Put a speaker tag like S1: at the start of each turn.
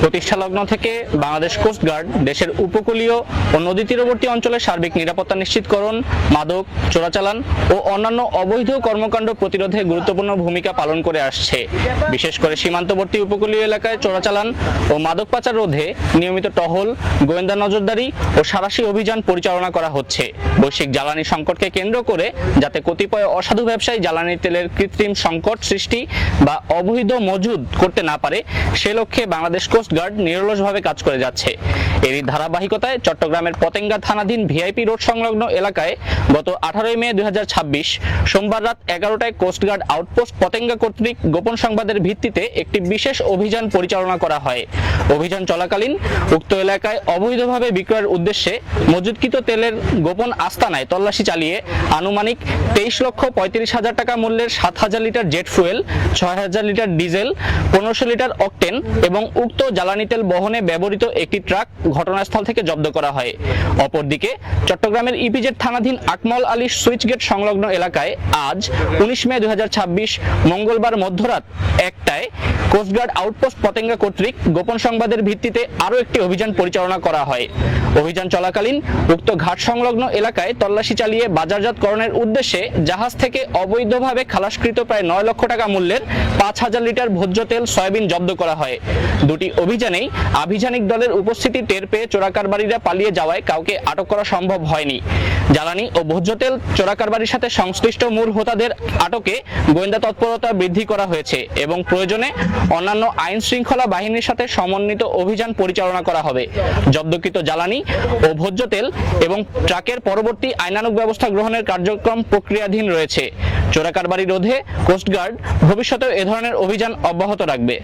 S1: প্রতিষ্ঠা লগ্ন থেকে বাংলাদেশ কোস্টগার্ড দেশের উপকূলীয় ও নদী তীরবর্তী অঞ্চলের সার্বিক নিরাপত্তা নিশ্চিতকরণ, মাদক চোরাচালান ও অন্যান্য অবৈধ কর্মকাণ্ড প্রতিরোধে গুরুত্বপূর্ণ ভূমিকা পালন করে আসছে। বিশেষ করে সীমান্তবর্তী উপকূলীয় এলাকায় চোরাচালান ও মাদক পাচার রোধে নিয়মিত টহল, গোয়েন্দা নজরদারি ও সাঁড়াশি অভিযান পরিচালনা করা হচ্ছে। বৈশ্বিক জ্বালানি সংকটকে কেন্দ্র করে যাতে কতিপয় অসাধু ব্যবসায়ী জ্বালানি তেলের কৃত্রিম সংকট সৃষ্টি বা অবৈধ মজুদ করতে না পারে, সে লক্ষ্যে বাংলাদেশ কোস্টগার্ড নিরলসভাবে কাজ করে যাচ্ছে। এরই ধারাবাহিকতায় চট্টগ্রামের পতেঙ্গা থানাধীন ভিআইপি রোড সংলগ্ন এলাকায় গত 18 মে 2026 সোমবার রাত 11টায় কোস্টগার্ড আউটপোস্ট পতেঙ্গা কর্তৃক গোপন সংবাদের ভিত্তিতে একটি বিশেষ অভিযান পরিচালনা করা হয়। অভিযান চলাকালীন উক্ত এলাকায় অবৈধভাবে বিক্রয়ের উদ্দেশ্যে মজুদকৃত তেলের গোপন আস্তানায় তল্লাশি চালিয়ে আনুমানিক 23,35,000 টাকা মূল্যের 7,000 litre jet fuel, 6,000 litre diesel, 1500 litre octane এবং উক্ত জ্বালানি তেল বহনে ব্যবহৃত একটি ট্রাক ঘটনাস্থল থেকে জব্দ করা হয়। অপরদিকে চট্টগ্রামের ইপিজেড থানাধীন আকমল আলী সুইচ গেট সংলগ্ন এলাকায় আজ 19 মে 2026 মঙ্গলবার মধ্যরাত 1টায় কোস্টগার্ড আউটপোস্ট পতেঙ্গা কর্তৃক গোপন সংবাদের ভিত্তিতে আরও একটি অভিযান পরিচালনা করা হয়। অভিযান চলাকালীন উক্ত ঘাট সংলগ্ন এলাকায় তল্লাশি চালিয়ে বাজারজাতকরণের উদ্দেশ্যে জাহাজ থেকে অবৈধভাবে খালাসকৃত প্রায় 9 লক্ষ টাকা মূল্যের 5,000 লিটার ভোজ্য তেল, সয়াবিন জব্দ করা হয়। দুটি অভিযানেই আভিযানিক দলের উপস্থিতি টের পেয়ে চোরাকারবারীরা পালিয়ে যাওয়ায় কাউকে আটক করা সম্ভব হয়নি। জ্বালানি ও ভোজ্য তেল চোরাকারবারির সাথে সংশ্লিষ্ট মূল হোতাদের আটকে গোয়েন্দা তৎপরতা বৃদ্ধি করা হয়েছে এবং প্রয়োজনে অন্যান্য আইন শৃঙ্খলা বাহিনীর সাথে সমন্বিত অভিযান পরিচালনা করা হবে। জব্দকৃত জ্বালানি ও ভোজ্য তেল এবং ট্রাকের পরবর্তী আইনানুগ ব্যবস্থা গ্রহণের কার্যক্রম প্রক্রিয়াধীন রয়েছে। চোরাকারবারি রোধে কোস্টগার্ড ভবিষ্যতেও এ ধরনের অভিযান অব্যাহত রাখবে।